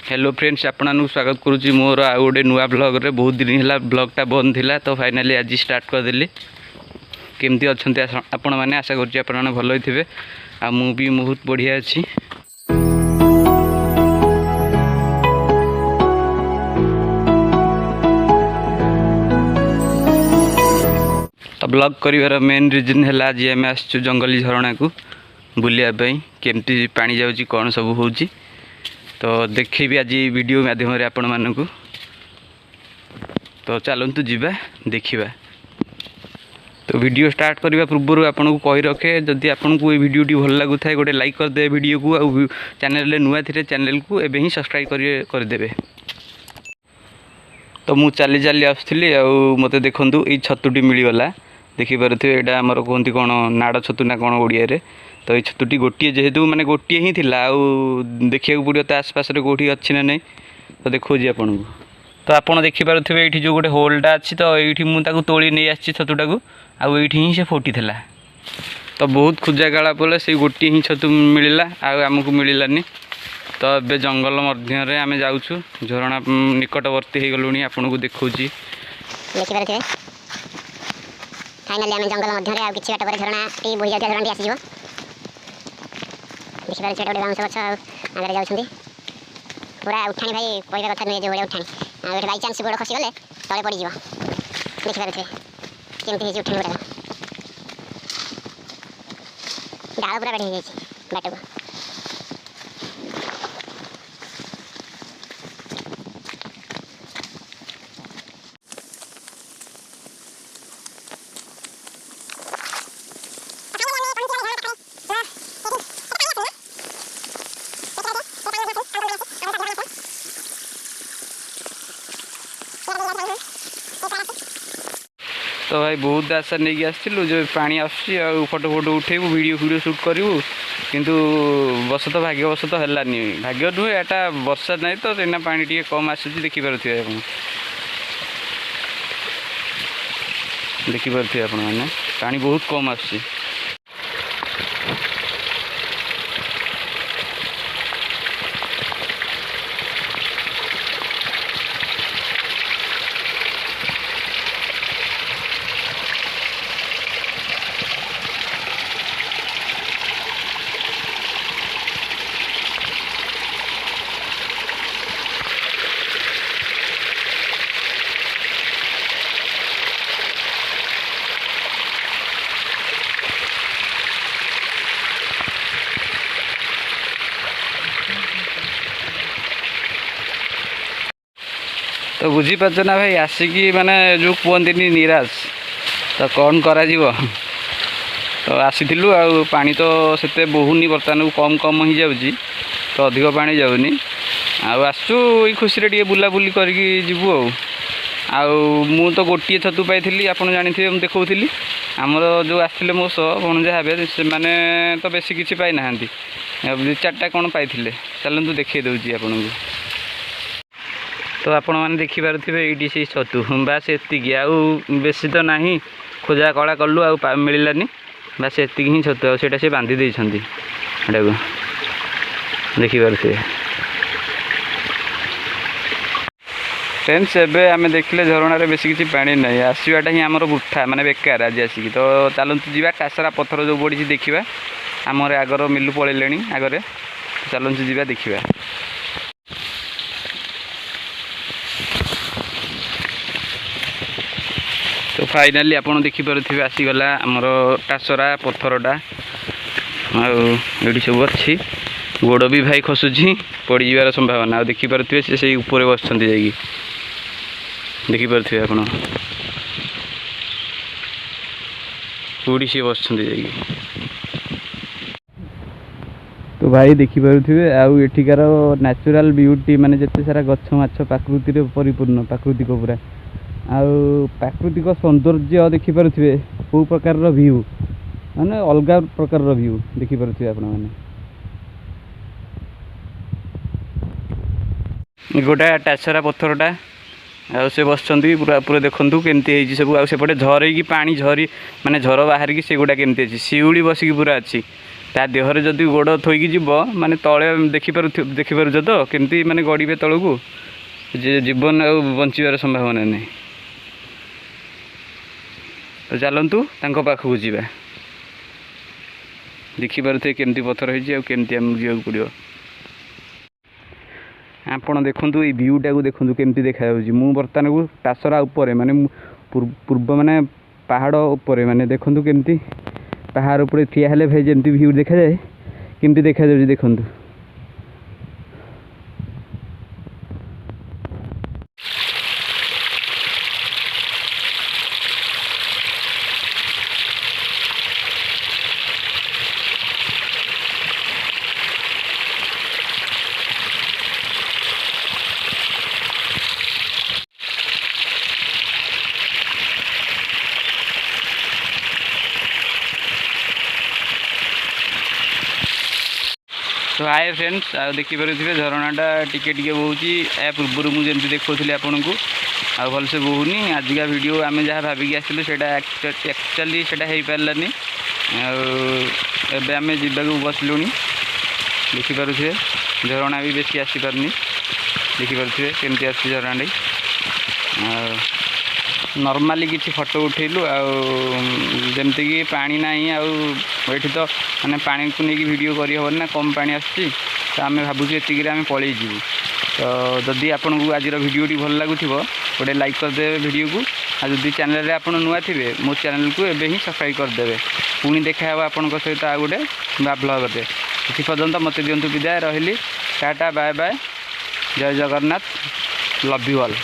Hello friends, आपन स्वागत करुच्ची मोर आउ गोटे नुआ ब्लॉग रे। बहुत दिन है ब्लॉगटा बंद थिला तो फाइनाली आज स्टार्ट करदेली। केमती अच्छा आपण मैंने आशा कर भल ही आ मु भी बहुत बढ़िया अच्छी। तो ब्लॉग कर मेन रिजन है आज आम आसचु जंगली झरणा को बुलायापी केमती पानी जाऊँगी कौन सब हो तो देखेबी आज वीडियो माध्यम आपण मानक। तो चलतु जीवा देखा। तो वीडियो स्टार्ट करने पूर्व आपन को कही रखे जदि आपन को ये वीडियोटी भल लगुता है गोटे लाइक करदे वीडियो को। आ चैनल नुआ थी चैनल को एवं ही सब्सक्राइब करदे। तो मु चली चली आसुली मत देखु ये छतुटी मिलगला देखिपे यहाँ आमर कहती कौन नाड़ छतु ना कौन ओडिया। तो ये छतुटी गोटे जेहेतु माने गोटे ही थिला देखा पड़ो तो आसपास कौटी अच्छी ना नहीं तो देखो आपन को। तो आपड़ देखिपे ये जो गोटे होलटा अच्छी तो ये मुझे तोली नहीं आसी छतुटा को आईठी ही से फुटी था। तो बहुत खोजा काला पड़े से गोटे ही छतु मिलला आमको मिललानी। तो ए जंगल मध्य आम जाऊँ झरणा निकटवर्ती हो गलुणी आपन को देखा फाइनाली आम जंगल मध्य आ कि बाट पर झरणा बोही जाता झरणा आसीज देखिए गोटे बाउंस गछ आगे जाऊँ पूरा उठाणी भाई कहवा कथा नुहे जो भाई उठाणी गोटे बाई चान्स गोड़ खसीगले तले पड़ज देखिपे केमती उठाणी गुड़ाक डाल पूरा बेढ़ बाट को। तो भाई बहुत आशा नहीं आसलु जो पानी आसो फोटो फोटो उठेबू वीडियो शूट करूँ किंतु बस तो भाग्यवश तो है भाग्य नुहे एटा वर्षा नहीं तो एना पानी टी कम आसूँ देखिपे देखिपे आप पानी बहुत कम आसूँ। तो बुझीपार ना भाई आसिकी माने जो कहते निराश तो कौन करा तो आसीलु पानी तो से बहुनी बर्तमान कम कम ही जाऊँगी तो अधिक पानी जाऊनी आसु खुशी टे बुलाबुली करबू मु तो गोटे छतु पाई आप जानी मुझे देखी आमर जो आसते मो सह भणजा हे से मैंने तो बेसी किसी पाई ना दु चार्टा कौन पाई चलतु देखी दूसरी आपन को। तो आपण मैंने देखिपे ये से छतु बास एति आउ बेसी तो नहीं खोजा कला कलु आ मिललानी बास एति ही छतु आटा से बांधी देती को देखिपे फ्रेंड्स। एबे आम देखले झरणार बेसी किसी पानी नहीं आसवाटा ही आमर बुठा माने बेकार आज आसिक। तो चलतु जीवा कासरा पत्थर जो पड़ी देखा आमर आगर मिलू पड़े आगे चलतु जीवा देखा। तो फाइनाली आपन देखिपे आसीगला आमर टासरा पत्थरटा आठी सब अच्छी गोड़ भी भाई खसुची पड़ जार संभावना देखिपे से ऊपर बस देखिपे आप कौटी सी बस। तो भाई देखिपे आठिकार नेचुरल ब्यूटी माने जिते सारा गछ माछ प्राकृति परिपूर्ण प्राकृतिक पूरा प्राकृतिक सौंदर्य देखिपे कौ प्रकार व्यू माने अलग प्रकार व्यू देखिपे आप गोटा टासरा पत्थरटा से बस पूरा पूरा देखु केमती सब आसेपटे झर पानी झरी माने झर बाहर की से गोटा केमती अच्छी शिउली बसिकी पूरा अच्छी ତା ଦେହରେ ଯଦି ଗୋଡ଼ ଥୋଇକି ଯିବ ମାନେ ତଳେ ଦେଖିପାରୁଛ ତ କେମିତି ମାନେ ଗଡ଼ିବେ ତଳକୁ, ଯେ ଜୀବନ ଆଉ ବଞ୍ଚିବାର ସମ୍ଭାବନା ନାହିଁ। ତ ଚାଲନ୍ତୁ ତାଙ୍କ ପାଖକୁ ଯିବା। ଦେଖିପାରୁଥିବେ କେମିତି ପଥର ହେଇଛି ଆଉ କେମିତି ଆମକୁ ଯିବାକୁ ପଡ଼ିବ। ଆପଣ ଦେଖନ୍ତୁ ଏଇ ଭିୟୁଟାକୁ ଦେଖନ୍ତୁ କେମିତି ଦେଖାଯାଉଛି। ମୁଁ ବର୍ତ୍ତମାନକୁ ଟାସରା ଉପରେ ମାନେ ପୂର୍ବ ମାନେ ପାହାଡ଼ ଉପରେ ମାନେ ଦେଖନ୍ତୁ କେମିତି ପାହାଡ଼ ଉପରେ ଠିଆ ହେଲେ ଭାଇ ଯେମିତି ଭିୟୁ ଦେଖାଯାଏ କେମିତି ଦେଖାଯାଉଛି ଦେଖନ୍ତୁ। तो हाय फ्रेंड्स आ देखिपे झरणाटा टिके टिके बोची। या पूर्वर मुझे देखुली आपन को आ भलसे बोहुनी। आजिका वीडियो आम जहाँ भाविकी आसलु से एक्चुअली से हो पारानी। आम जावाक बसलु देखिपे झरणा भी बेसी आसीपारनी। देखिपे केमती आस झरणा नॉर्मली किसी फोटो उठेलु आमती कि पानी ना आठी तो मैंने पानी को लेकिन वीडियो करना कम पानी आसी तो आम भावुँ ये आम पलि जीवु। तो जदि आपन को आज भिडियोटी भल लगुव गोटे लाइक करदे वीडियो को। आदि चैनल आप नुआ थे मो चैनल को एवं ही सब्सक्राइब करदे। पुणी देखा आपण सहित आ गोटे ब्लॉग दे। इसी पर्यंत मत दिंतु विदाय रही। टाटा बाय बाय जय जगन्नाथ लव यू ऑल।